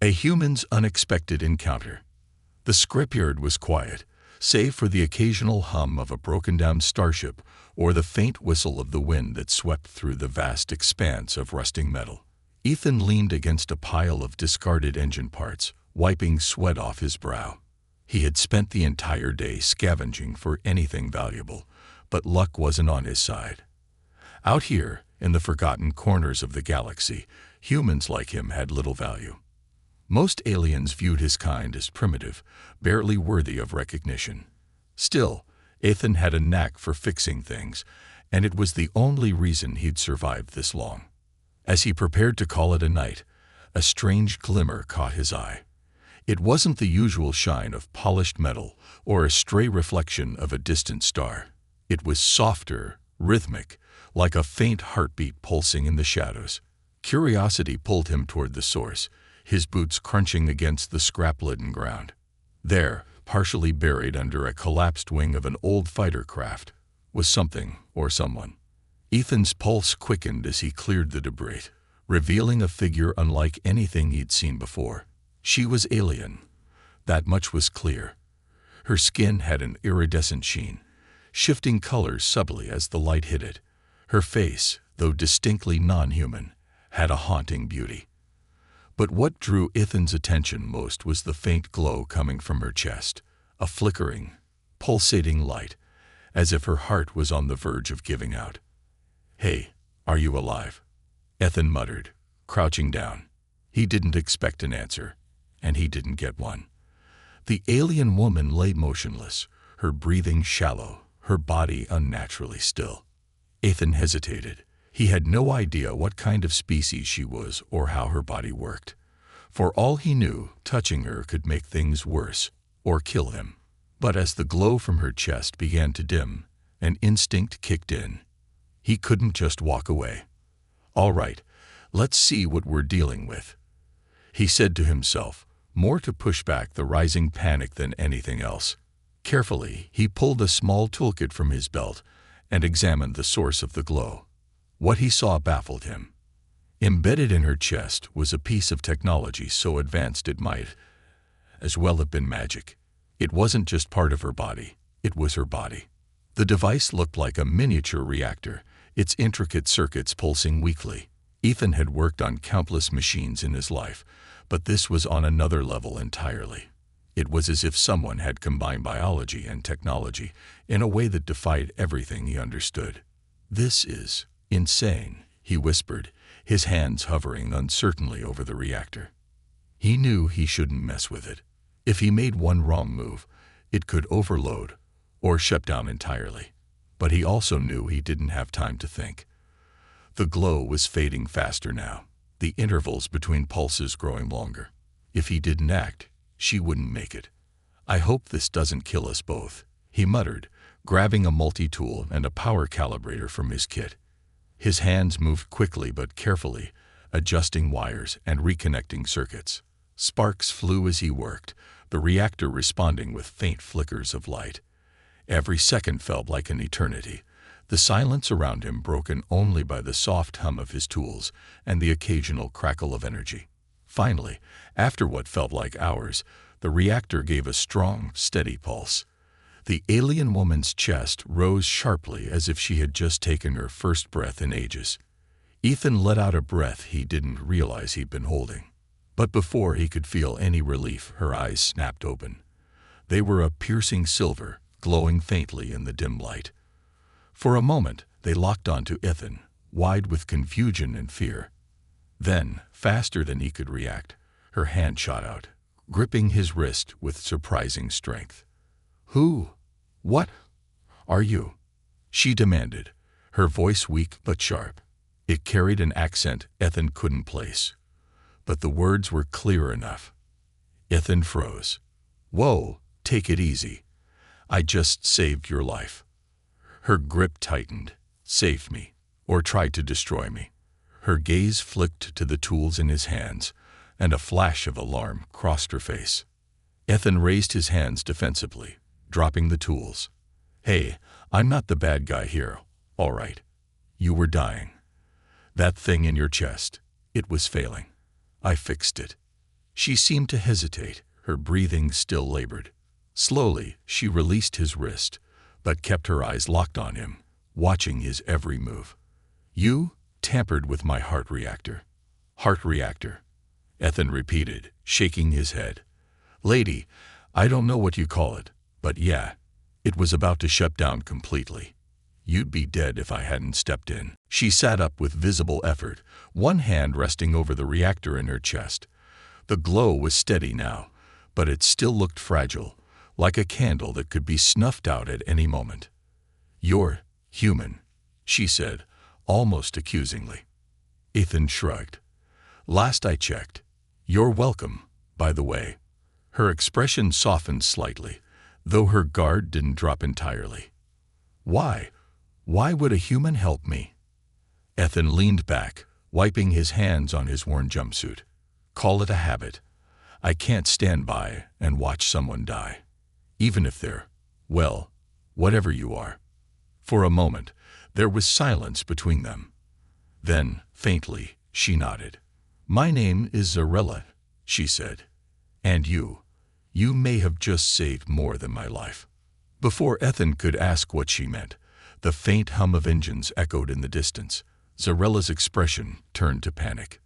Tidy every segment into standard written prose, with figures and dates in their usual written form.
A human's unexpected encounter. The scrapyard was quiet, save for the occasional hum of a broken-down starship or the faint whistle of the wind that swept through the vast expanse of rusting metal. Ethan leaned against a pile of discarded engine parts, wiping sweat off his brow. He had spent the entire day scavenging for anything valuable, but luck wasn't on his side. Out here, in the forgotten corners of the galaxy, humans like him had little value. Most aliens viewed his kind as primitive, barely worthy of recognition. Still, Ethan had a knack for fixing things, and it was the only reason he'd survived this long. As he prepared to call it a night, a strange glimmer caught his eye. It wasn't the usual shine of polished metal or a stray reflection of a distant star. It was softer, rhythmic, like a faint heartbeat pulsing in the shadows. Curiosity pulled him toward the source, his boots crunching against the scrap-laden ground. There, partially buried under a collapsed wing of an old fighter craft, was something or someone. Ethan's pulse quickened as he cleared the debris, revealing a figure unlike anything he'd seen before. She was alien. That much was clear. Her skin had an iridescent sheen, shifting colors subtly as the light hit it. Her face, though distinctly non-human, had a haunting beauty. But what drew Ethan's attention most was the faint glow coming from her chest, a flickering, pulsating light, as if her heart was on the verge of giving out. "Hey, are you alive?" Ethan muttered, crouching down. He didn't expect an answer, and he didn't get one. The alien woman lay motionless, her breathing shallow, her body unnaturally still. Ethan hesitated. He had no idea what kind of species she was or how her body worked. For all he knew, touching her could make things worse or kill him. But as the glow from her chest began to dim, an instinct kicked in. He couldn't just walk away. "All right, let's see what we're dealing with," he said to himself, more to push back the rising panic than anything else. Carefully, he pulled a small toolkit from his belt and examined the source of the glow. What he saw baffled him. Embedded in her chest was a piece of technology so advanced it might as well have been magic. It wasn't just part of her body, it was her body. The device looked like a miniature reactor, its intricate circuits pulsing weakly. Ethan had worked on countless machines in his life, but this was on another level entirely. It was as if someone had combined biology and technology in a way that defied everything he understood. "This is insane," he whispered, his hands hovering uncertainly over the reactor. He knew he shouldn't mess with it. If he made one wrong move, it could overload or shut down entirely. But he also knew he didn't have time to think. The glow was fading faster now, the intervals between pulses growing longer. If he didn't act, she wouldn't make it. "I hope this doesn't kill us both," he muttered, grabbing a multi-tool and a power calibrator from his kit. His hands moved quickly but carefully, adjusting wires and reconnecting circuits. Sparks flew as he worked, the reactor responding with faint flickers of light. Every second felt like an eternity, the silence around him broken only by the soft hum of his tools and the occasional crackle of energy. Finally, after what felt like hours, the reactor gave a strong, steady pulse. The alien woman's chest rose sharply as if she had just taken her first breath in ages. Ethan let out a breath he didn't realize he'd been holding. But before he could feel any relief, her eyes snapped open. They were a piercing silver, glowing faintly in the dim light. For a moment, they locked onto Ethan, wide with confusion and fear. Then, faster than he could react, her hand shot out, gripping his wrist with surprising strength. What are you?" she demanded, her voice weak but sharp. It carried an accent Ethan couldn't place, but the words were clear enough. Ethan froze. "Whoa, take it easy. I just saved your life." Her grip tightened. "Save me, or try to destroy me." Her gaze flicked to the tools in his hands, and a flash of alarm crossed her face. Ethan raised his hands defensively, dropping the tools. "Hey, I'm not the bad guy here, all right? You were dying. That thing in your chest, it was failing. I fixed it." She seemed to hesitate, her breathing still labored. Slowly, she released his wrist, but kept her eyes locked on him, watching his every move. "You tampered with my heart reactor." "Heart reactor," Ethan repeated, shaking his head. "Lady, I don't know what you call it, but yeah, it was about to shut down completely. You'd be dead if I hadn't stepped in." She sat up with visible effort, one hand resting over the reactor in her chest. The glow was steady now, but it still looked fragile, like a candle that could be snuffed out at any moment. "You're human," she said, almost accusingly. Ethan shrugged. "Last I checked. You're welcome, by the way." Her expression softened slightly, though her guard didn't drop entirely. "Why? Why would a human help me?" Ethan leaned back, wiping his hands on his worn jumpsuit. "Call it a habit. I can't stand by and watch someone die. Even if they're, well, whatever you are." For a moment, there was silence between them. Then, faintly, she nodded. "My name is Zarella," she said. "And you may have just saved more than my life." Before Ethan could ask what she meant, the faint hum of engines echoed in the distance. Zarella's expression turned to panic.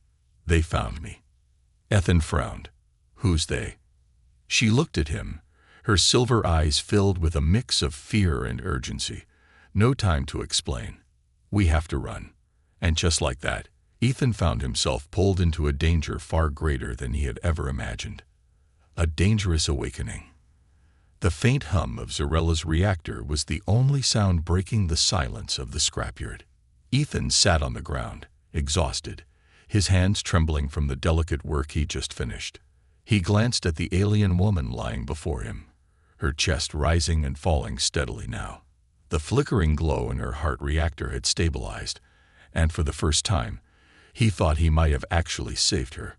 "They found me." Ethan frowned. "Who's they?" She looked at him, her silver eyes filled with a mix of fear and urgency. "No time to explain. We have to run." And just like that, Ethan found himself pulled into a danger far greater than he had ever imagined. A dangerous awakening. The faint hum of Zarella's reactor was the only sound breaking the silence of the scrapyard. Ethan sat on the ground, exhausted, his hands trembling from the delicate work he just finished. He glanced at the alien woman lying before him, her chest rising and falling steadily now. The flickering glow in her heart reactor had stabilized, and for the first time, he thought he might have actually saved her.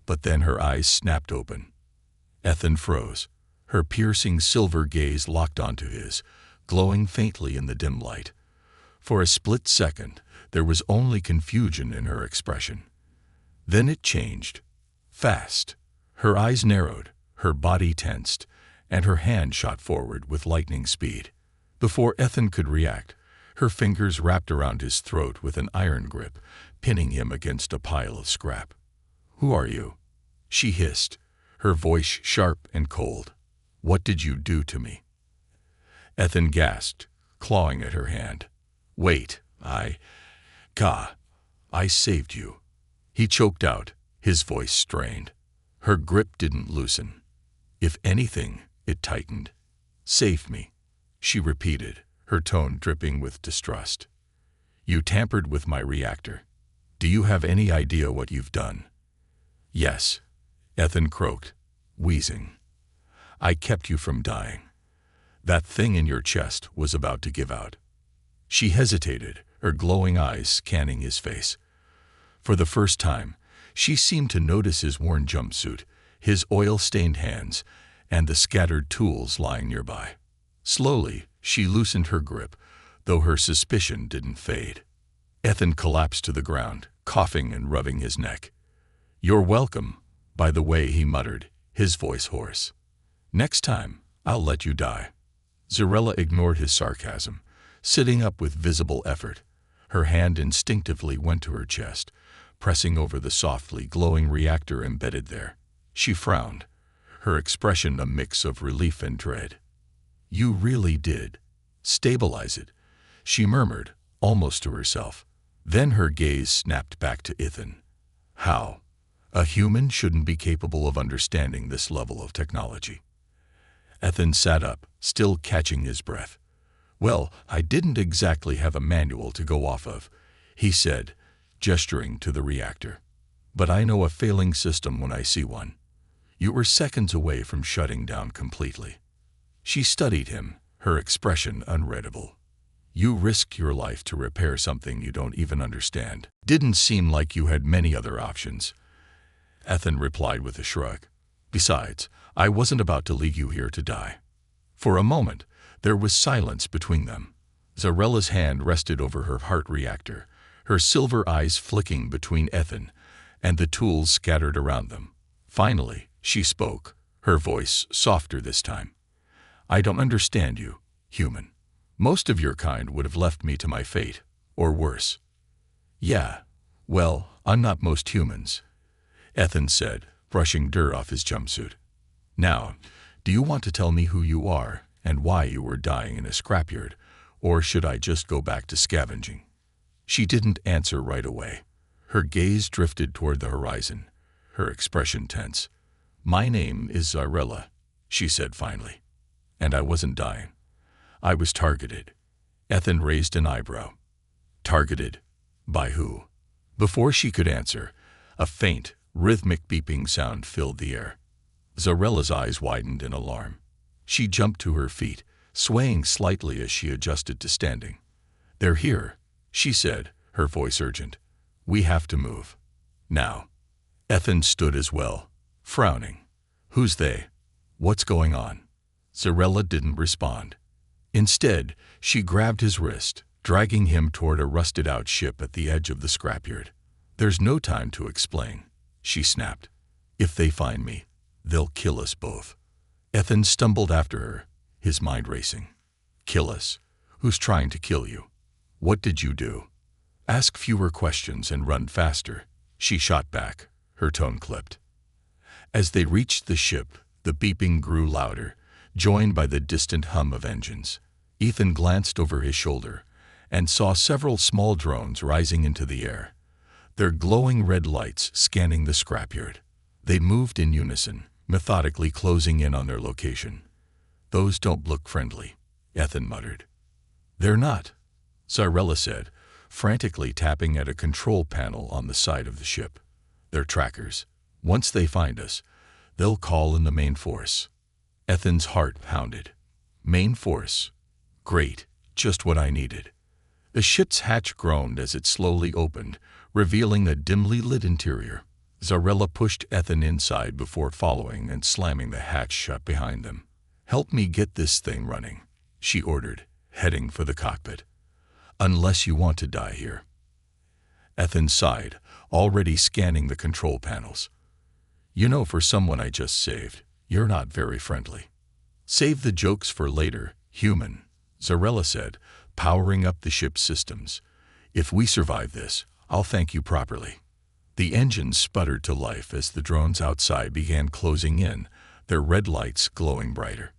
But then her eyes snapped open. Ethan froze, her piercing silver gaze locked onto his, glowing faintly in the dim light. For a split second, there was only confusion in her expression. Then it changed. Fast. Her eyes narrowed, her body tensed, and her hand shot forward with lightning speed. Before Ethan could react, her fingers wrapped around his throat with an iron grip, pinning him against a pile of scrap. "Who are you?" she hissed, her voice sharp and cold. "What did you do to me?" Ethan gasped, clawing at her hand. "Wait, I saved you." He choked out, his voice strained. Her grip didn't loosen. If anything, it tightened. "Save me," she repeated, her tone dripping with distrust. "You tampered with my reactor. Do you have any idea what you've done?" "Yes," Ethan croaked, wheezing. "I kept you from dying. That thing in your chest was about to give out." She hesitated, her glowing eyes scanning his face. For the first time, she seemed to notice his worn jumpsuit, his oil-stained hands, and the scattered tools lying nearby. Slowly, she loosened her grip, though her suspicion didn't fade. Ethan collapsed to the ground, coughing and rubbing his neck. "You're welcome, by the way," he muttered, his voice hoarse. "Next time, I'll let you die." Zarella ignored his sarcasm, sitting up with visible effort. Her hand instinctively went to her chest, pressing over the softly glowing reactor embedded there. She frowned, her expression a mix of relief and dread. "You really did stabilize it," she murmured, almost to herself. Then her gaze snapped back to Ethan. "How? A human shouldn't be capable of understanding this level of technology." Ethan sat up, still catching his breath. "Well, I didn't exactly have a manual to go off of," he said, gesturing to the reactor. "But I know a failing system when I see one. You were seconds away from shutting down completely." She studied him, her expression unreadable. "You risked your life to repair something you don't even understand. Didn't seem like you had many other options." Ethan replied with a shrug. "Besides, I wasn't about to leave you here to die." For a moment, there was silence between them. Zarella's hand rested over her heart reactor, her silver eyes flicking between Ethan and the tools scattered around them. Finally, she spoke, her voice softer this time. I don't understand you, human. Most of your kind would have left me to my fate, or worse. Yeah, well, unlike most humans, Ethan said, brushing dirt off his jumpsuit. Now, do you want to tell me who you are and why you were dying in a scrapyard, or should I just go back to scavenging? She didn't answer right away. Her gaze drifted toward the horizon, her expression tense. My name is Zarella, she said finally. And I wasn't dying. I was targeted. Ethan raised an eyebrow. Targeted? By who? Before she could answer, a faint, rhythmic beeping sound filled the air. Zarella's eyes widened in alarm. She jumped to her feet, swaying slightly as she adjusted to standing. They're here, she said, her voice urgent. We have to move. Now. Ethan stood as well, frowning. Who's they? What's going on? Zarella didn't respond. Instead, she grabbed his wrist, dragging him toward a rusted-out ship at the edge of the scrapyard. There's no time to explain, she snapped. If they find me, they'll kill us both. Ethan stumbled after her, his mind racing. Kill us? Who's trying to kill you? What did you do? Ask fewer questions and run faster, she shot back, her tone clipped. As they reached the ship, the beeping grew louder, joined by the distant hum of engines. Ethan glanced over his shoulder and saw several small drones rising into the air, their glowing red lights scanning the scrapyard. They moved in unison, methodically closing in on their location. Those don't look friendly, Ethan muttered. They're not, Zarella said, frantically tapping at a control panel on the side of the ship. They're trackers. Once they find us, they'll call in the main force. Ethan's heart pounded. Main force. Great, just what I needed. The ship's hatch groaned as it slowly opened, revealing a dimly lit interior. Zarella pushed Ethan inside before following and slamming the hatch shut behind them. Help me get this thing running, she ordered, heading for the cockpit. Unless you want to die here. Ethan sighed, already scanning the control panels. You know, for someone I just saved, you're not very friendly. Save the jokes for later, human, Zarella said, powering up the ship's systems. If we survive this, I'll thank you properly. The engines sputtered to life as the drones outside began closing in, their red lights glowing brighter.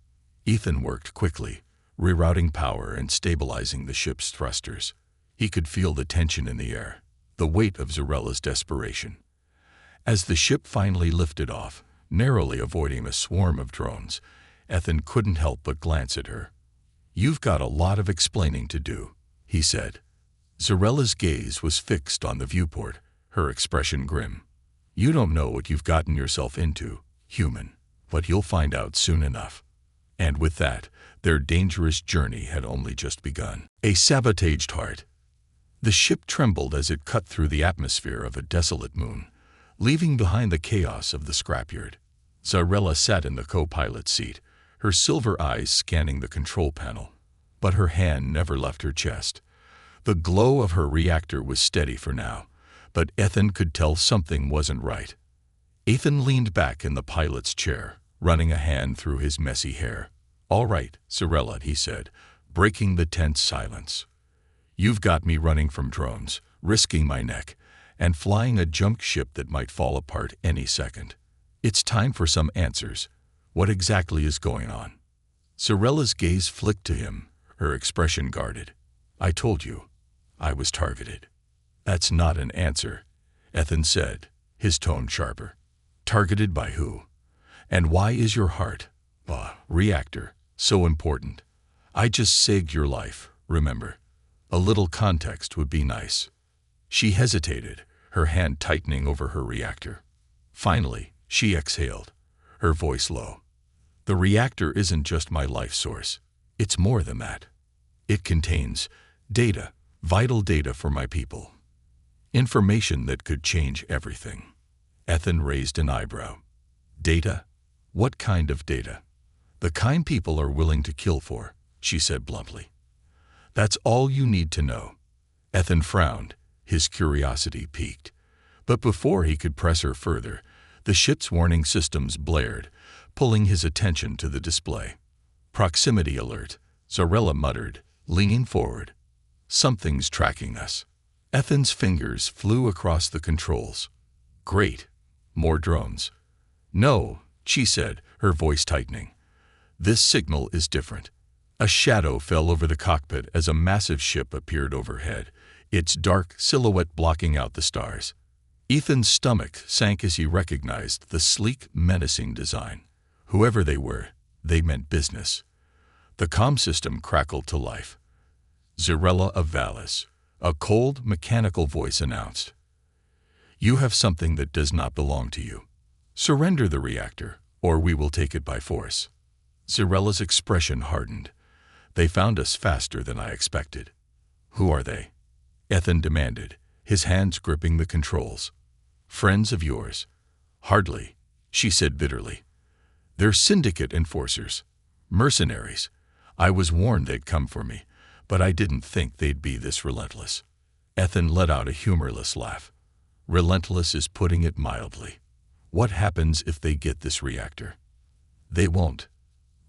Ethan worked quickly, rerouting power and stabilizing the ship's thrusters. He could feel the tension in the air, the weight of Zarella's desperation. As the ship finally lifted off, narrowly avoiding a swarm of drones, Ethan couldn't help but glance at her. You've got a lot of explaining to do, he said. Zarella's gaze was fixed on the viewport, her expression grim. You don't know what you've gotten yourself into, human, but you'll find out soon enough. And with that, their dangerous journey had only just begun. A sabotaged heart. The ship trembled as it cut through the atmosphere of a desolate moon, leaving behind the chaos of the scrapyard. Zarella sat in the co-pilot seat, her silver eyes scanning the control panel. But her hand never left her chest. The glow of her reactor was steady for now, but Ethan could tell something wasn't right. Ethan leaned back in the pilot's chair, running a hand through his messy hair. All right, Zarella, he said, breaking the tense silence. You've got me running from drones, risking my neck, and flying a junk ship that might fall apart any second. It's time for some answers. What exactly is going on? Zarella's gaze flicked to him, her expression guarded. I told you, I was targeted. That's not an answer, Ethan said, his tone sharper. Targeted by who? And why is your heart, reactor, so important? I just saved your life, remember? A little context would be nice. She hesitated, her hand tightening over her reactor. Finally, she exhaled, her voice low. The reactor isn't just my life source. It's more than that. It contains data, vital data for my people. Information that could change everything. Ethan raised an eyebrow. Data? What kind of data? The kind people are willing to kill for, she said bluntly. That's all you need to know. Ethan frowned, his curiosity piqued. But before he could press her further, The ship's warning systems blared, pulling his attention to the display. "Proximity alert," Zarella muttered, leaning forward. "Something's tracking us." Ethan's fingers flew across the controls. "Great. More drones." "No," she said, her voice tightening. "This signal is different." A shadow fell over the cockpit as a massive ship appeared overhead, its dark silhouette blocking out the stars. Ethan's stomach sank as he recognized the sleek, menacing design. Whoever they were, they meant business. The comm system crackled to life. "Zarella of Valis," a cold, mechanical voice announced. "You have something that does not belong to you. Surrender the reactor, or we will take it by force." Zarella's expression hardened. "They found us faster than I expected." "Who are they?" Ethan demanded, his hands gripping the controls. "Friends of yours?" "Hardly," she said bitterly. "They're syndicate enforcers. Mercenaries. I was warned they'd come for me, but I didn't think they'd be this relentless." Ethan let out a humorless laugh. "Relentless is putting it mildly. What happens if they get this reactor?" "They won't,"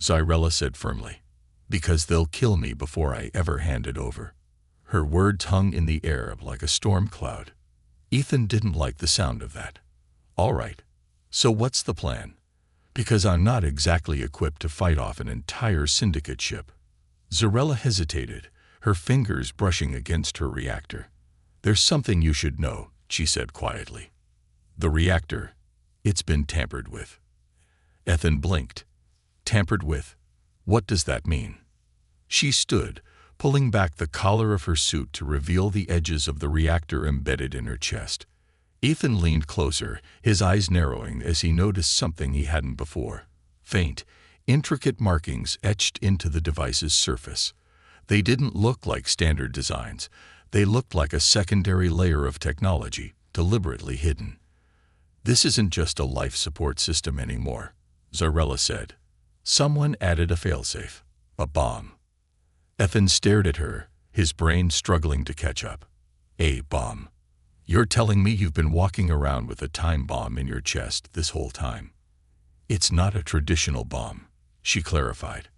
Zarella said firmly, "because they'll kill me before I ever hand it over." Her words hung in the air like a storm cloud. Ethan didn't like the sound of that. "All right. So what's the plan? Because I'm not exactly equipped to fight off an entire syndicate ship." Zarella hesitated, her fingers brushing against her reactor. "There's something you should know," she said quietly. "The reactor, it's been tampered with." Ethan blinked. "Tampered with? What does that mean?" She stood, pulling back the collar of her suit to reveal the edges of the reactor embedded in her chest. Ethan leaned closer, his eyes narrowing as he noticed something he hadn't before. Faint, intricate markings etched into the device's surface. They didn't look like standard designs. They looked like a secondary layer of technology, deliberately hidden. "This isn't just a life support system anymore," Zarella said. "Someone added a failsafe. A bomb." Ethan stared at her, his brain struggling to catch up. "A bomb? You're telling me you've been walking around with a time bomb in your chest this whole time?" "It's not a traditional bomb," she clarified.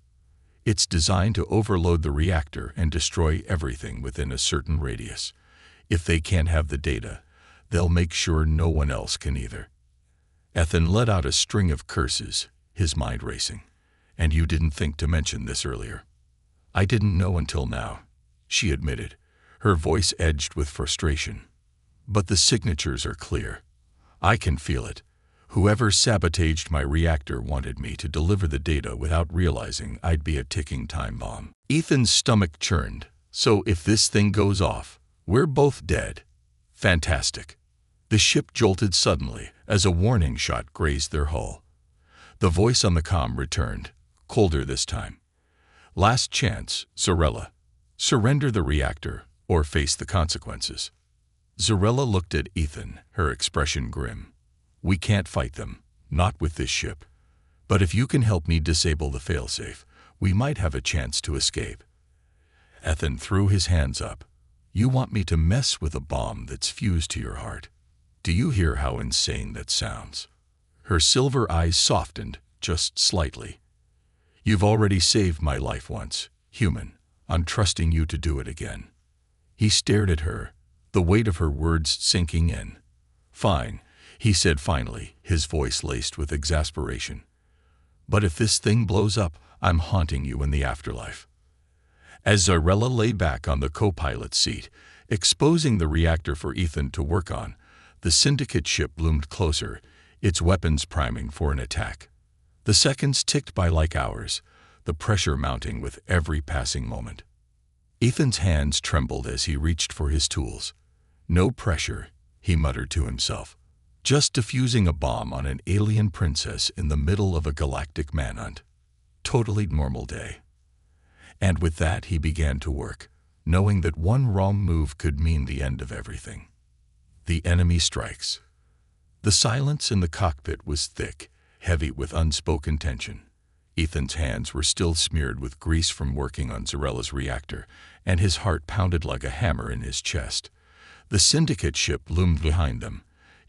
"It's designed to overload the reactor and destroy everything within a certain radius. If they can't have the data, they'll make sure no one else can either." Ethan let out a string of curses, his mind racing. "And you didn't think to mention this earlier." "I didn't know until now," she admitted, her voice edged with frustration. "But the signatures are clear. I can feel it. Whoever sabotaged my reactor wanted me to deliver the data without realizing I'd be a ticking time bomb." Ethan's stomach churned. "So if this thing goes off, we're both dead." "Fantastic." The ship jolted suddenly as a warning shot grazed their hull. The voice on the comm returned, colder this time. "Last chance, Zarella. Surrender the reactor or face the consequences." Zarella looked at Ethan, her expression grim. "We can't fight them, not with this ship. But if you can help me disable the failsafe, we might have a chance to escape." Ethan threw his hands up. "You want me to mess with a bomb that's fused to your heart? Do you hear how insane that sounds?" Her silver eyes softened, just slightly. "You've already saved my life once, human. I'm trusting you to do it again." He stared at her, the weight of her words sinking in. "Fine," he said finally, his voice laced with exasperation. "But if this thing blows up, I'm haunting you in the afterlife." As Zarella lay back on the co-pilot seat, exposing the reactor for Ethan to work on, the syndicate ship loomed closer, its weapons priming for an attack. The seconds ticked by like hours, the pressure mounting with every passing moment. Ethan's hands trembled as he reached for his tools. "No pressure," he muttered to himself. "Just defusing a bomb on an alien princess in the middle of a galactic manhunt. Totally normal day." And with that he began to work, knowing that one wrong move could mean the end of everything. The enemy strikes. The silence in the cockpit was thick, heavy with unspoken tension. Ethan's hands were still smeared with grease from working on Zarella's reactor, and his heart pounded like a hammer in his chest. The syndicate ship loomed behind them,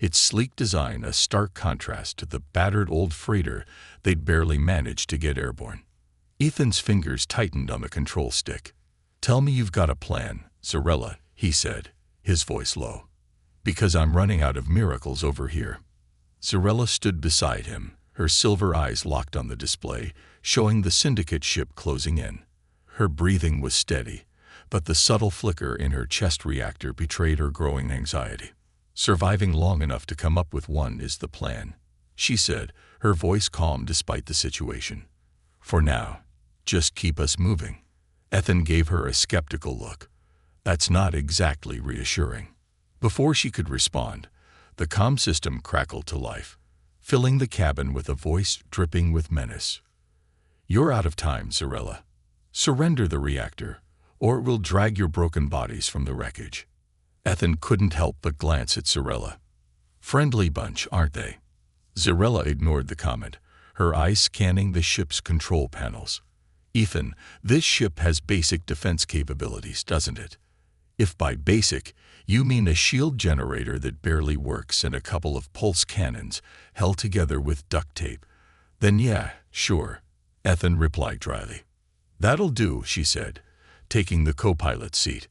its sleek design a stark contrast to the battered old freighter they'd barely managed to get airborne. Ethan's fingers tightened on the control stick. "Tell me you've got a plan, Zarella," he said, his voice low. "Because I'm running out of miracles over here." Zarella stood beside him, her silver eyes locked on the display, showing the syndicate ship closing in. Her breathing was steady, but the subtle flicker in her chest reactor betrayed her growing anxiety. "Surviving long enough to come up with one is the plan," she said, her voice calm despite the situation. "For now, just keep us moving." Ethan gave her a skeptical look. "That's not exactly reassuring." Before she could respond, the comm system crackled to life, filling the cabin with a voice dripping with menace. "You're out of time, Zarella. Surrender the reactor, or it will drag your broken bodies from the wreckage." Ethan couldn't help but glance at Zarella. "Friendly bunch, aren't they?" Zarella ignored the comment, her eyes scanning the ship's control panels. "Ethan, this ship has basic defense capabilities, doesn't it? If by basic, you mean a shield generator that barely works and a couple of pulse cannons held together with duct tape, then yeah, sure," Ethan replied dryly. "That'll do," she said, taking the co-pilot seat.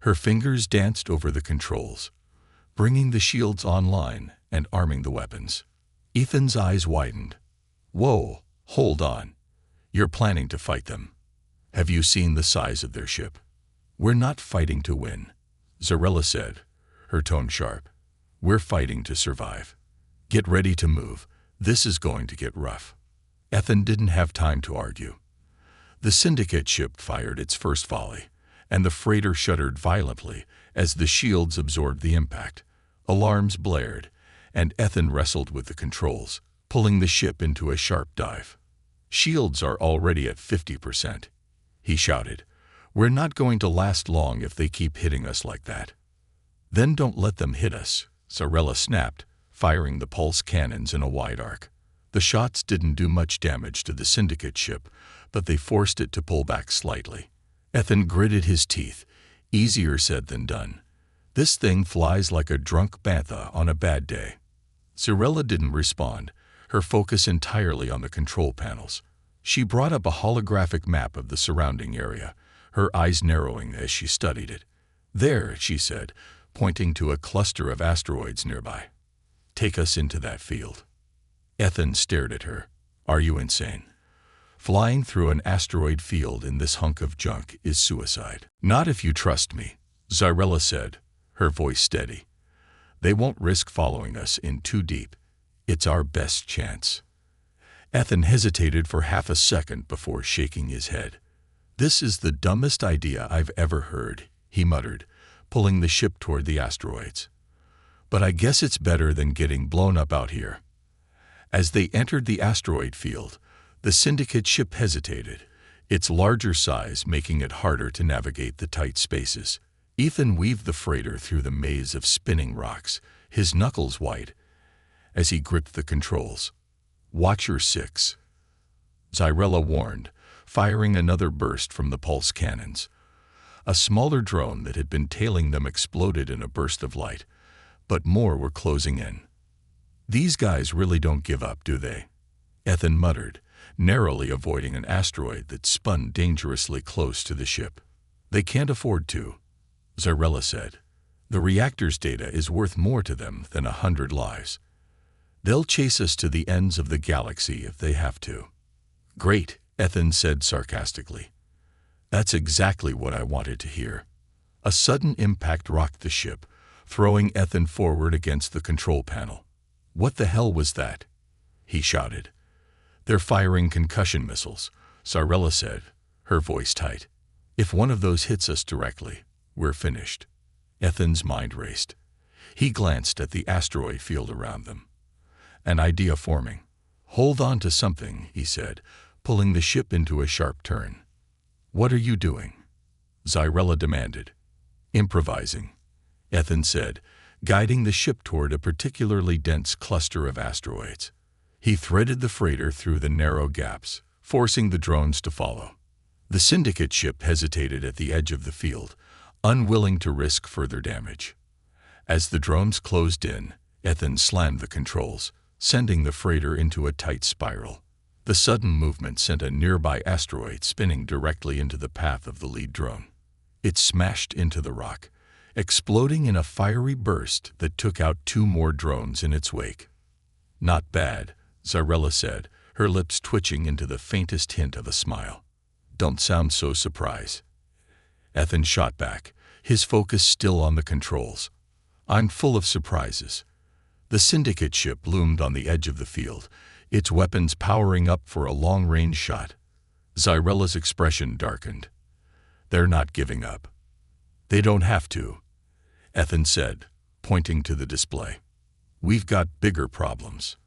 Her fingers danced over the controls, bringing the shields online and arming the weapons. Ethan's eyes widened. "Whoa, hold on. You're planning to fight them. Have you seen the size of their ship?" "We're not fighting to win," Zarella said, her tone sharp. "We're fighting to survive. Get ready to move. This is going to get rough." Ethan didn't have time to argue. The syndicate ship fired its first volley, and the freighter shuddered violently as the shields absorbed the impact. Alarms blared, and Ethan wrestled with the controls, pulling the ship into a sharp dive. "Shields are already at 50%, he shouted. "We're not going to last long if they keep hitting us like that." "Then don't let them hit us," Zarella snapped, firing the pulse cannons in a wide arc. The shots didn't do much damage to the syndicate ship, but they forced it to pull back slightly. Ethan gritted his teeth. Easier said than done. "This thing flies like a drunk bantha on a bad day." Zarella didn't respond, her focus entirely on the control panels. She brought up a holographic map of the surrounding area, her eyes narrowing as she studied it. "There," she said, pointing to a cluster of asteroids nearby. "Take us into that field." Ethan stared at her. "Are you insane? Flying through an asteroid field in this hunk of junk is suicide." "Not if you trust me," Zarella said, her voice steady. "They won't risk following us in too deep. It's our best chance." Ethan hesitated for half a second before shaking his head. "This is the dumbest idea I've ever heard," he muttered, pulling the ship toward the asteroids. "But I guess it's better than getting blown up out here." As they entered the asteroid field, the syndicate ship hesitated, its larger size making it harder to navigate the tight spaces. Ethan weaved the freighter through the maze of spinning rocks, his knuckles white, as he gripped the controls. "Watch your six," Zarella warned, firing another burst from the pulse cannons. A smaller drone that had been tailing them exploded in a burst of light, but more were closing in. "These guys really don't give up, do they?" Ethan muttered, narrowly avoiding an asteroid that spun dangerously close to the ship. "They can't afford to," Zarella said. "The reactor's data is worth more to them than 100 lives. They'll chase us to the ends of the galaxy if they have to." "Great," Ethan said sarcastically. "That's exactly what I wanted to hear." A sudden impact rocked the ship, throwing Ethan forward against the control panel. "What the hell was that?" he shouted. "They're firing concussion missiles," Zarella said, her voice tight. "If one of those hits us directly, we're finished." Ethan's mind raced. He glanced at the asteroid field around them. An idea forming. "Hold on to something," he said, pulling the ship into a sharp turn. "What are you doing?" Zarella demanded. "Improvising," Ethan said, guiding the ship toward a particularly dense cluster of asteroids. He threaded the freighter through the narrow gaps, forcing the drones to follow. The syndicate ship hesitated at the edge of the field, unwilling to risk further damage. As the drones closed in, Ethan slammed the controls, sending the freighter into a tight spiral. The sudden movement sent a nearby asteroid spinning directly into the path of the lead drone. It smashed into the rock, exploding in a fiery burst that took out 2 more drones in its wake. "Not bad," Zarella said, her lips twitching into the faintest hint of a smile. "Don't sound so surprised." Ethan shot back, his focus still on the controls. "I'm full of surprises." The Syndicate ship loomed on the edge of the field, its weapons powering up for a long-range shot. Zarella's expression darkened. "They're not giving up." "They don't have to," Ethan said, pointing to the display. "We've got bigger problems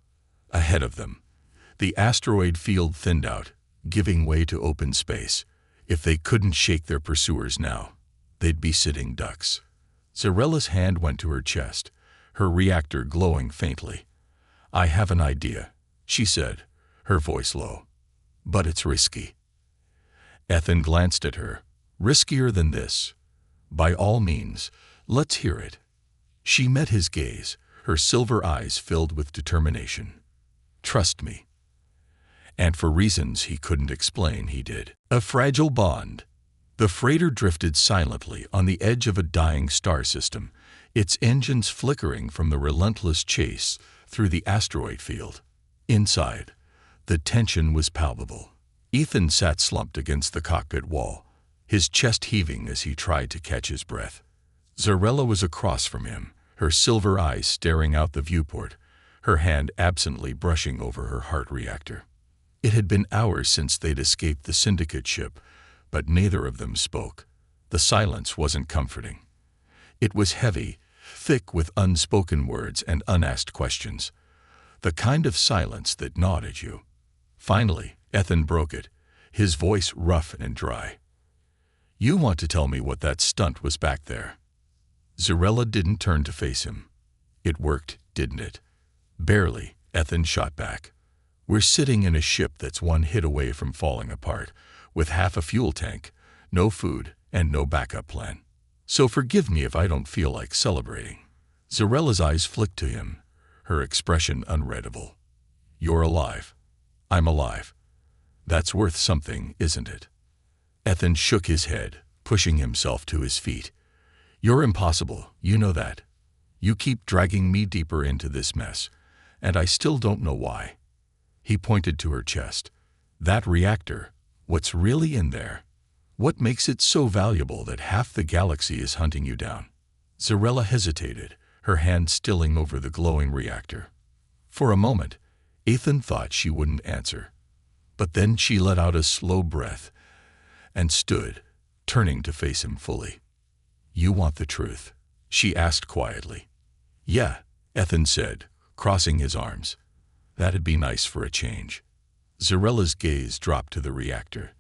ahead of them." The asteroid field thinned out, giving way to open space. If they couldn't shake their pursuers now, they'd be sitting ducks. Zarella's hand went to her chest, her reactor glowing faintly. "I have an idea," she said, her voice low. "But it's risky." Ethan glanced at her. "Riskier than this?" "By all means, let's hear it." She met his gaze, her silver eyes filled with determination. "Trust me." And for reasons he couldn't explain, he did. A fragile bond. The freighter drifted silently on the edge of a dying star system, its engines flickering from the relentless chase through the asteroid field. Inside, the tension was palpable. Ethan sat slumped against the cockpit wall, his chest heaving as he tried to catch his breath. Zarella was across from him, her silver eyes staring out the viewport, her hand absently brushing over her heart reactor. It had been hours since they'd escaped the Syndicate ship, but neither of them spoke. The silence wasn't comforting. It was heavy, thick with unspoken words and unasked questions. The kind of silence that gnawed at you. Finally, Ethan broke it, his voice rough and dry. "You want to tell me what that stunt was back there?" Zarella didn't turn to face him. "It worked, didn't it?" "Barely," Ethan shot back. "We're sitting in a ship that's one hit away from falling apart, with half a fuel tank, no food, and no backup plan. So forgive me if I don't feel like celebrating." Zarella's eyes flicked to him, her expression unreadable. "You're alive. I'm alive. That's worth something, isn't it?" Ethan shook his head, pushing himself to his feet. "You're impossible, you know that. You keep dragging me deeper into this mess, and I still don't know why." He pointed to her chest. "That reactor, what's really in there? What makes it so valuable that half the galaxy is hunting you down?" Zarella hesitated, her hand stilling over the glowing reactor. For a moment, Ethan thought she wouldn't answer. But then she let out a slow breath and stood, turning to face him fully. "You want the truth?" she asked quietly. "Yeah," Ethan said, crossing his arms. "That'd be nice for a change." Zarella's gaze dropped to the reactor,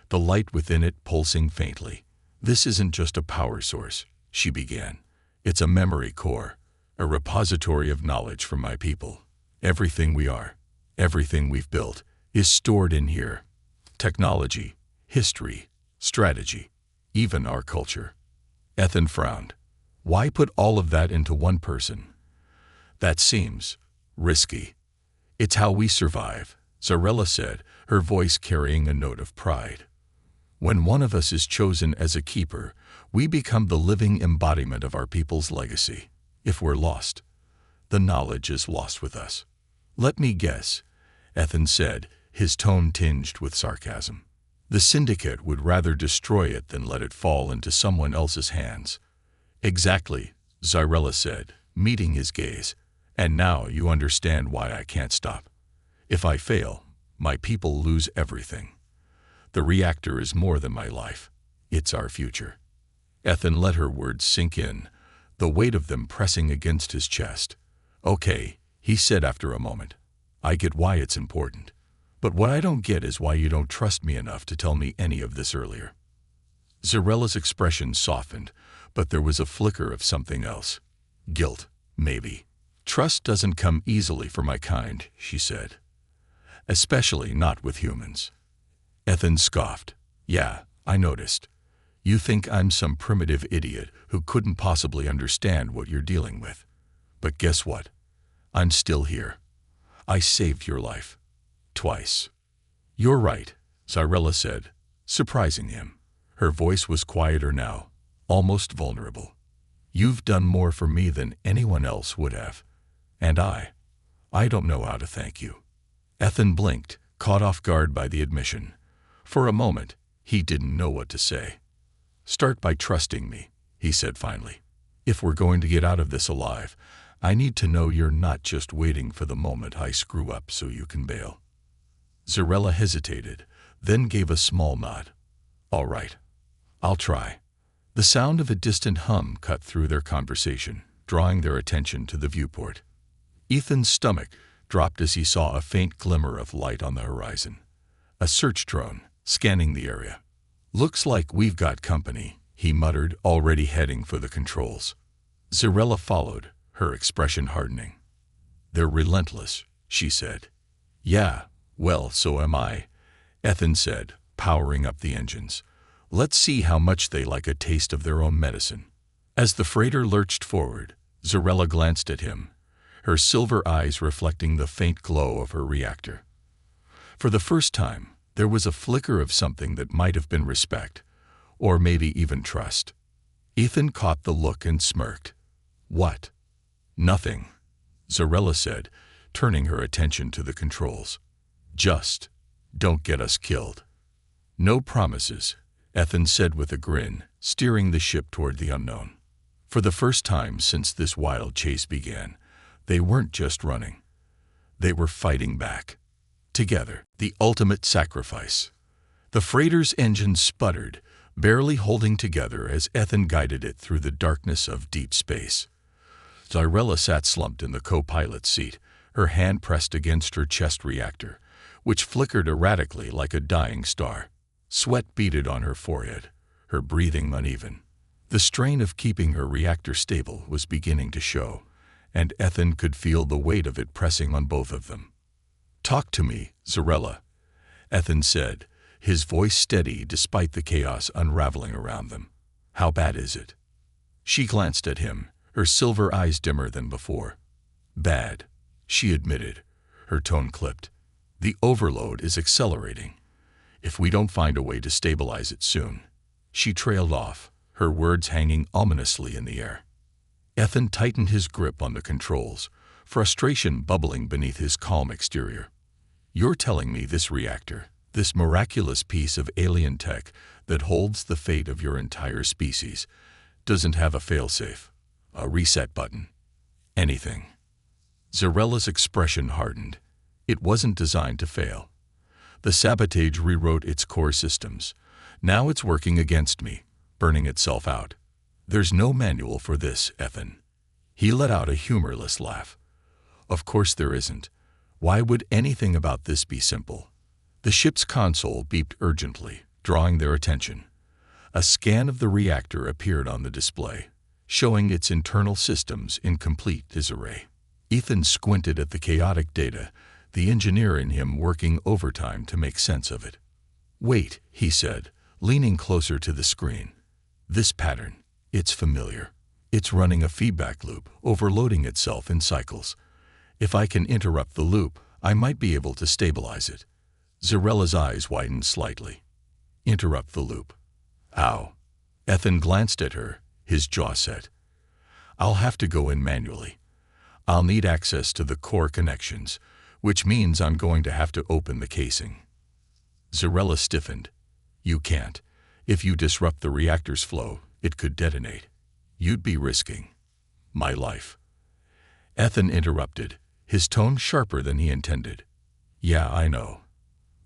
the light within it pulsing faintly. "This isn't just a power source," she began. "It's a memory core, a repository of knowledge from my people. Everything we are, everything we've built, is stored in here. Technology, history, strategy, even our culture." Ethan frowned. "Why put all of that into one person?" "That seems risky." "It's how we survive," Zarella said, her voice carrying a note of pride. "When one of us is chosen as a keeper, we become the living embodiment of our people's legacy. If we're lost, the knowledge is lost with us." "Let me guess," Ethan said, his tone tinged with sarcasm. "The Syndicate would rather destroy it than let it fall into someone else's hands." "Exactly," Zarella said, meeting his gaze. "And now you understand why I can't stop. If I fail, my people lose everything. The reactor is more than my life. It's our future." Ethan let her words sink in, the weight of them pressing against his chest. "Okay," he said after a moment. "I get why it's important. But what I don't get is why you don't trust me enough to tell me any of this earlier." Zarella's expression softened, but there was a flicker of something else. "Guilt, maybe." "Trust doesn't come easily for my kind," she said. "Especially not with humans." Ethan scoffed. "Yeah, I noticed. You think I'm some primitive idiot who couldn't possibly understand what you're dealing with. But guess what? I'm still here. I saved your life. Twice. You're right, Zarella said, surprising him. Her voice was quieter now, almost vulnerable. You've done more for me than anyone else would have. And I don't know how to thank you. Ethan blinked, caught off guard by the admission. For a moment, he didn't know what to say. Start by trusting me, he said finally. If we're going to get out of this alive, I need to know you're not just waiting for the moment I screw up so you can bail. Zarella hesitated, then gave a small nod. All right, I'll try. The sound of a distant hum cut through their conversation, drawing their attention to the viewport. Ethan's stomach dropped as he saw a faint glimmer of light on the horizon. A search drone, scanning the area. Looks like we've got company, he muttered, already heading for the controls. Zarella followed, her expression hardening. They're relentless, she said. Yeah, well, so am I, Ethan said, powering up the engines. Let's see how much they like a taste of their own medicine. As the freighter lurched forward, Zarella glanced at him, her silver eyes reflecting the faint glow of her reactor. For the first time, there was a flicker of something that might have been respect, or maybe even trust. Ethan caught the look and smirked. What? Nothing, Zarella said, turning her attention to the controls. Just don't get us killed. No promises, Ethan said with a grin, steering the ship toward the unknown. For the first time since this wild chase began, they weren't just running. They were fighting back. Together, the ultimate sacrifice. The freighter's engine sputtered, barely holding together as Ethan guided it through the darkness of deep space. Zarella sat slumped in the co-pilot's seat, her hand pressed against her chest reactor, which flickered erratically like a dying star. Sweat beaded on her forehead, her breathing uneven. The strain of keeping her reactor stable was beginning to show, and Ethan could feel the weight of it pressing on both of them. Talk to me, Zarella, Ethan said, his voice steady despite the chaos unraveling around them. How bad is it? She glanced at him, her silver eyes dimmer than before. Bad, she admitted, her tone clipped. The overload is accelerating. If we don't find a way to stabilize it soon. She trailed off, her words hanging ominously in the air. Ethan tightened his grip on the controls, frustration bubbling beneath his calm exterior. You're telling me this reactor, this miraculous piece of alien tech that holds the fate of your entire species, doesn't have a failsafe, a reset button, anything. Zarella's expression hardened. It wasn't designed to fail. The sabotage rewrote its core systems. Now it's working against me, burning itself out. There's no manual for this, Ethan. He let out a humorless laugh. Of course there isn't. Why would anything about this be simple? The ship's console beeped urgently, drawing their attention. A scan of the reactor appeared on the display, showing its internal systems in complete disarray. Ethan squinted at the chaotic data, the engineer in him working overtime to make sense of it. Wait, he said, leaning closer to the screen. This pattern, it's familiar. It's running a feedback loop, overloading itself in cycles. If I can interrupt the loop, I might be able to stabilize it. Zarella's eyes widened slightly. Interrupt the loop. How? Ethan glanced at her, his jaw set. I'll have to go in manually. I'll need access to the core connections, which means I'm going to have to open the casing. Zarella stiffened. You can't. If you disrupt the reactor's flow, it could detonate. You'd be risking my life. Ethan interrupted, his tone sharper than he intended. Yeah, I know.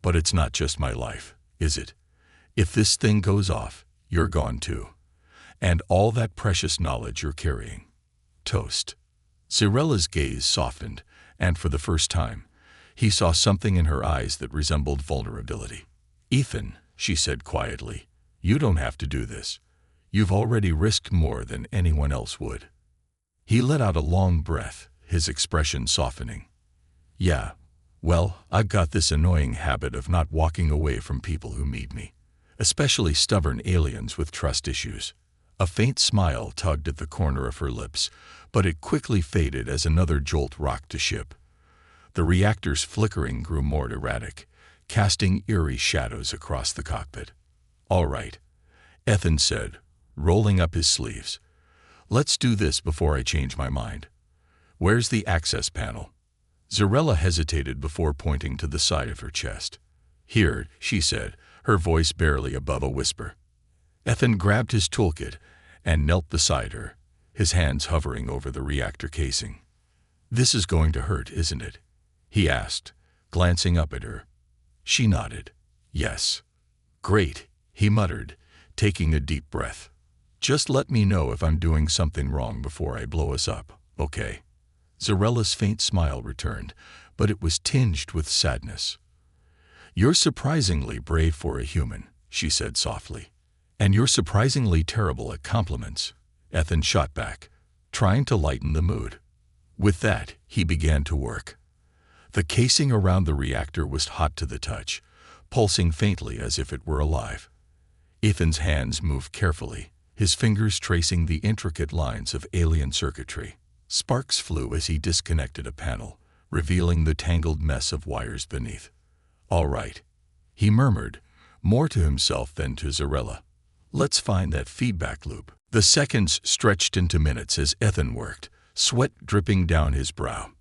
But it's not just my life, is it? If this thing goes off, you're gone too. And all that precious knowledge you're carrying. Toast. Zarella's gaze softened, and for the first time, he saw something in her eyes that resembled vulnerability. Ethan, she said quietly, you don't have to do this. You've already risked more than anyone else would. He let out a long breath, his expression softening. Yeah, well, I've got this annoying habit of not walking away from people who meet me, especially stubborn aliens with trust issues. A faint smile tugged at the corner of her lips, but it quickly faded as another jolt rocked the ship. The reactor's flickering grew more erratic, casting eerie shadows across the cockpit. "All right," Ethan said, rolling up his sleeves. "Let's do this before I change my mind. Where's the access panel?" Zarella hesitated before pointing to the side of her chest. "Here," she said, her voice barely above a whisper. Ethan grabbed his toolkit and knelt beside her, his hands hovering over the reactor casing. "This is going to hurt, isn't it?" he asked, glancing up at her. She nodded. "Yes." "Great," he muttered, taking a deep breath. "Just let me know if I'm doing something wrong before I blow us up, okay?" Zarella's faint smile returned, but it was tinged with sadness. "You're surprisingly brave for a human," she said softly. "And you're surprisingly terrible at compliments," Ethan shot back, trying to lighten the mood. With that, he began to work. The casing around the reactor was hot to the touch, pulsing faintly as if it were alive. Ethan's hands moved carefully, his fingers tracing the intricate lines of alien circuitry. Sparks flew as he disconnected a panel, revealing the tangled mess of wires beneath. "All right," he murmured, more to himself than to Zarella. "Let's find that feedback loop." The seconds stretched into minutes as Ethan worked, sweat dripping down his brow.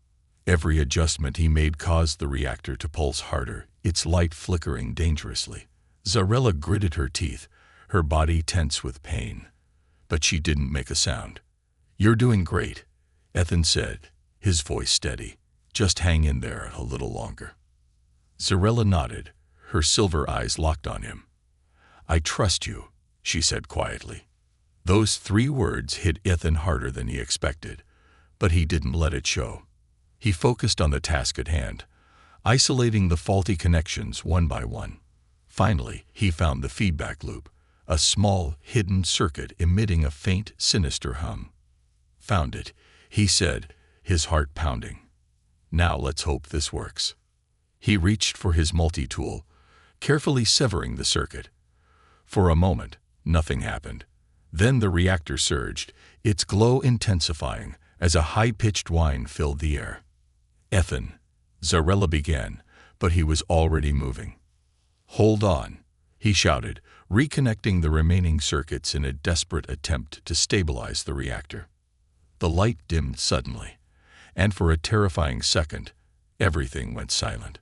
Every adjustment he made caused the reactor to pulse harder, its light flickering dangerously. Zarella gritted her teeth, her body tense with pain. But she didn't make a sound. "You're doing great," Ethan said, his voice steady. "Just hang in there a little longer." Zarella nodded, her silver eyes locked on him. "I trust you," she said quietly. Those 3 words hit Ethan harder than he expected, but he didn't let it show. He focused on the task at hand, isolating the faulty connections one by one. Finally, he found the feedback loop, a small, hidden circuit emitting a faint, sinister hum. "Found it," he said, his heart pounding. "Now let's hope this works." He reached for his multi-tool, carefully severing the circuit. For a moment, nothing happened. Then the reactor surged, its glow intensifying as a high-pitched whine filled the air. "Ethan," Zarella began, but he was already moving. "Hold on," he shouted, reconnecting the remaining circuits in a desperate attempt to stabilize the reactor. The light dimmed suddenly, and for a terrifying second, everything went silent.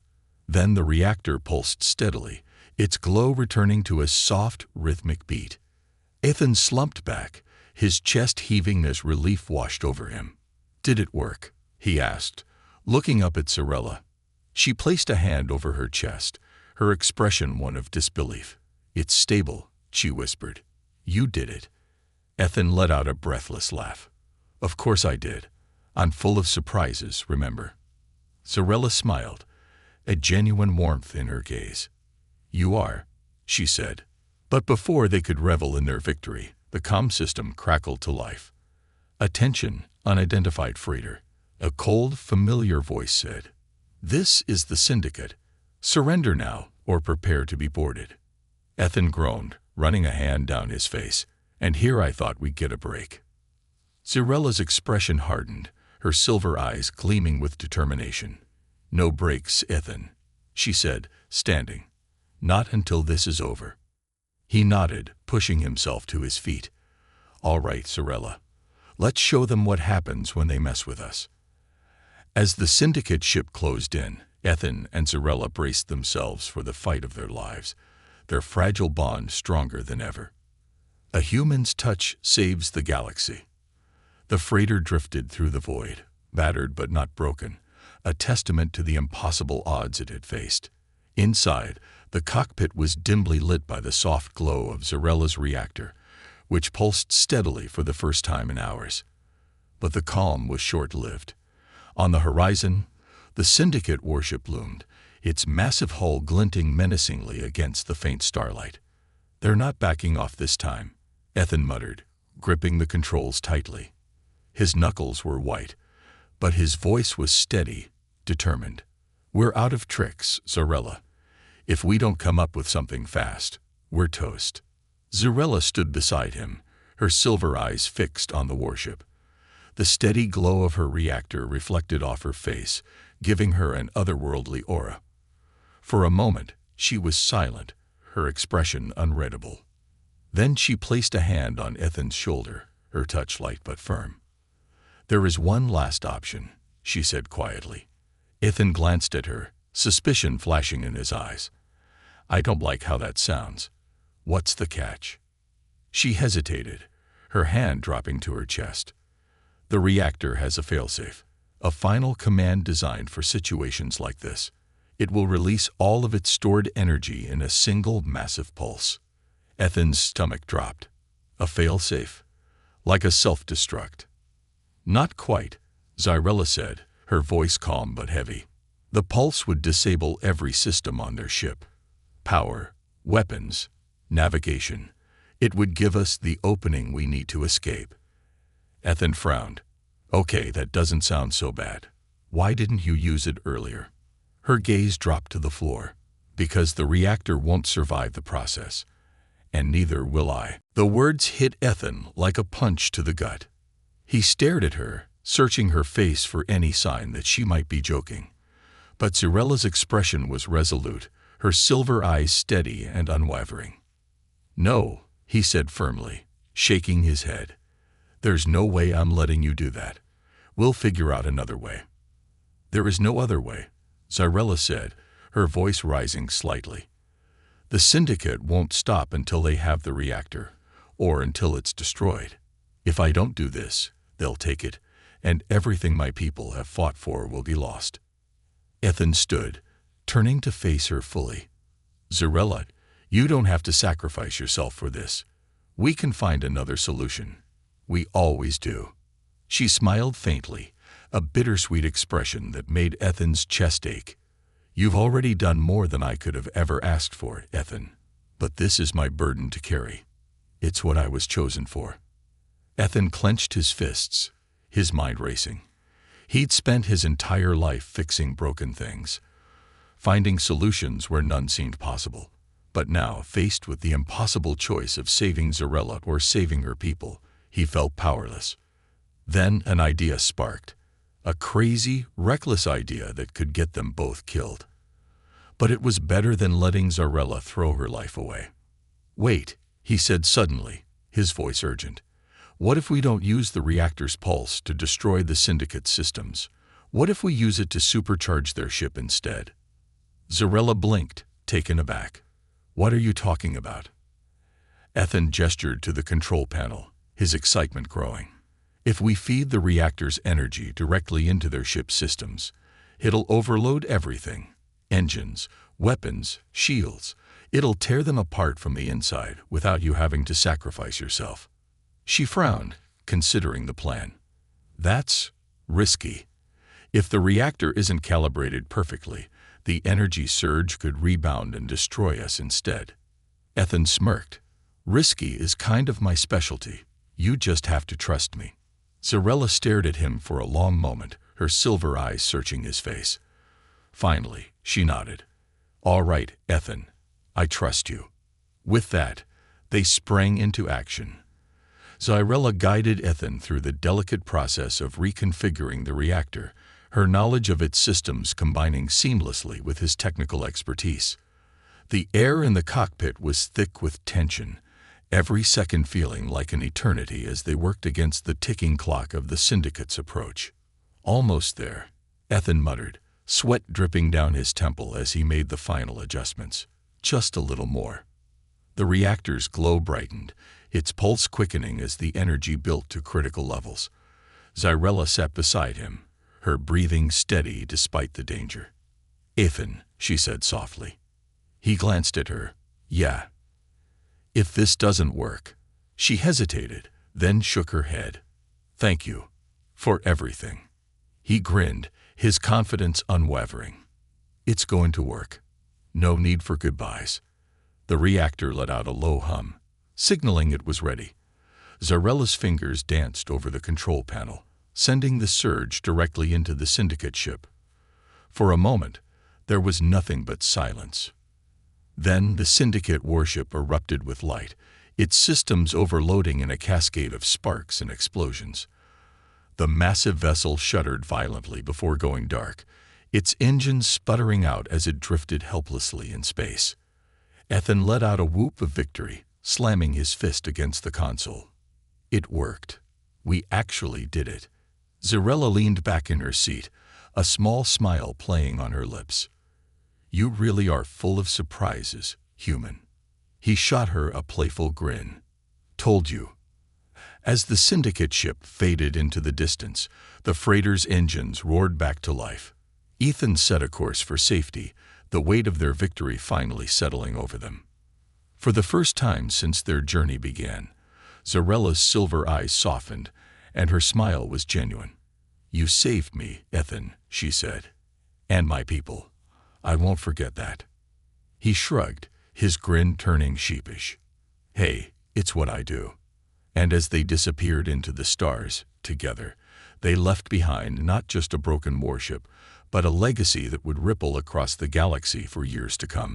Then the reactor pulsed steadily, its glow returning to a soft, rhythmic beat. Ethan slumped back, his chest heaving as relief washed over him. "Did it work?" he asked, looking up at Zarella. She placed a hand over her chest, her expression one of disbelief. "It's stable," she whispered. "You did it." Ethan let out a breathless laugh. "Of course I did. I'm full of surprises, remember?" Zarella smiled, a genuine warmth in her gaze. "You are," she said. But before they could revel in their victory, the comm system crackled to life. "Attention, unidentified freighter," a cold, familiar voice said. "This is the Syndicate. Surrender now, or prepare to be boarded." Ethan groaned, running a hand down his face. "And here I thought we'd get a break." Zarella's expression hardened, her silver eyes gleaming with determination. "No breaks, Ethan," she said, standing. "Not until this is over." He nodded, pushing himself to his feet. "All right, Zarella. Let's show them what happens when they mess with us." As the Syndicate ship closed in, Ethan and Zarella braced themselves for the fight of their lives, their fragile bond stronger than ever. A human's touch saves the galaxy. The freighter drifted through the void, battered but not broken, a testament to the impossible odds it had faced. Inside, the cockpit was dimly lit by the soft glow of Zarella's reactor, which pulsed steadily for the first time in hours. But the calm was short-lived. On the horizon, the Syndicate warship loomed, its massive hull glinting menacingly against the faint starlight. "They're not backing off this time," Ethan muttered, gripping the controls tightly. His knuckles were white, but his voice was steady, determined. "We're out of tricks, Zarella. If we don't come up with something fast, we're toast." Zarella stood beside him, her silver eyes fixed on the warship. The steady glow of her reactor reflected off her face, giving her an otherworldly aura. For a moment, she was silent, her expression unreadable. Then she placed a hand on Ethan's shoulder, her touch light but firm. "There is one last option," she said quietly. Ethan glanced at her, suspicion flashing in his eyes. "I don't like how that sounds. What's the catch?" She hesitated, her hand dropping to her chest. "The reactor has a failsafe, a final command designed for situations like this. It will release all of its stored energy in a single massive pulse." Ethan's stomach dropped. A failsafe? Like a self-destruct? "Not quite," Zyrella said, her voice calm but heavy. "The pulse would disable every system on their ship. Power, weapons, navigation. It would give us the opening we need to escape." Ethan frowned. "Okay, that doesn't sound so bad. Why didn't you use it earlier?" Her gaze dropped to the floor. "Because the reactor won't survive the process. And neither will I." The words hit Ethan like a punch to the gut. He stared at her, searching her face for any sign that she might be joking. But Zyrella's expression was resolute, her silver eyes steady and unwavering. "No," he said firmly, shaking his head. "There's no way I'm letting you do that. We'll figure out another way." "There is no other way," Zyrella said, her voice rising slightly. "The Syndicate won't stop until they have the reactor, or until it's destroyed. If I don't do this, they'll take it, and everything my people have fought for will be lost." Ethan stood, turning to face her fully. "Zyrella, you don't have to sacrifice yourself for this. We can find another solution. We always do." She smiled faintly, a bittersweet expression that made Ethan's chest ache. "You've already done more than I could have ever asked for, Ethan. But this is my burden to carry. It's what I was chosen for." Ethan clenched his fists, his mind racing. He'd spent his entire life fixing broken things, finding solutions where none seemed possible. But now, faced with the impossible choice of saving Zyrella or saving her people, he felt powerless. Then an idea sparked. A crazy, reckless idea that could get them both killed. But it was better than letting Zyrella throw her life away. "Wait," he said suddenly, his voice urgent. "What if we don't use the reactor's pulse to destroy the Syndicate's systems? What if we use it to supercharge their ship instead?" Zyrella blinked, taken aback. "What are you talking about?" Ethan gestured to the control panel, his excitement growing. "If we feed the reactor's energy directly into their ship's systems, it'll overload everything. Engines, weapons, shields. It'll tear them apart from the inside without you having to sacrifice yourself." She frowned, considering the plan. "That's risky. If the reactor isn't calibrated perfectly, the energy surge could rebound and destroy us instead." Ethan smirked. "Risky is kind of my specialty. You just have to trust me." Zyrella stared at him for a long moment, her silver eyes searching his face. Finally, she nodded. "All right, Ethan. I trust you." With that, they sprang into action. Zyrella guided Ethan through the delicate process of reconfiguring the reactor, her knowledge of its systems combining seamlessly with his technical expertise. The air in the cockpit was thick with tension, every second feeling like an eternity as they worked against the ticking clock of the Syndicate's approach. "Almost there," Ethan muttered, sweat dripping down his temple as he made the final adjustments. "Just a little more." The reactor's glow brightened, its pulse quickening as the energy built to critical levels. Zyrella sat beside him, her breathing steady despite the danger. "Ethan," she said softly. He glanced at her. "Yeah." "If this doesn't work." She hesitated, then shook her head. "Thank you. For everything." He grinned, his confidence unwavering. "It's going to work. No need for goodbyes." The reactor let out a low hum, signaling it was ready. Zyrella's fingers danced over the control panel, sending the surge directly into the Syndicate ship. For a moment, there was nothing but silence. Then the Syndicate warship erupted with light, its systems overloading in a cascade of sparks and explosions. The massive vessel shuddered violently before going dark, its engines sputtering out as it drifted helplessly in space. Ethan let out a whoop of victory, slamming his fist against the console. It worked. We actually did it. Zarella leaned back in her seat, a small smile playing on her lips. You really are full of surprises, human. He shot her a playful grin. Told you. As the syndicate ship faded into the distance, the freighter's engines roared back to life. Ethan set a course for safety, the weight of their victory finally settling over them. For the first time since their journey began, Zarella's silver eyes softened, and her smile was genuine. You saved me, Ethan, she said. And my people. I won't forget that. He shrugged, his grin turning sheepish. Hey, it's what I do. And as they disappeared into the stars, together, they left behind not just a broken warship, but a legacy that would ripple across the galaxy for years to come.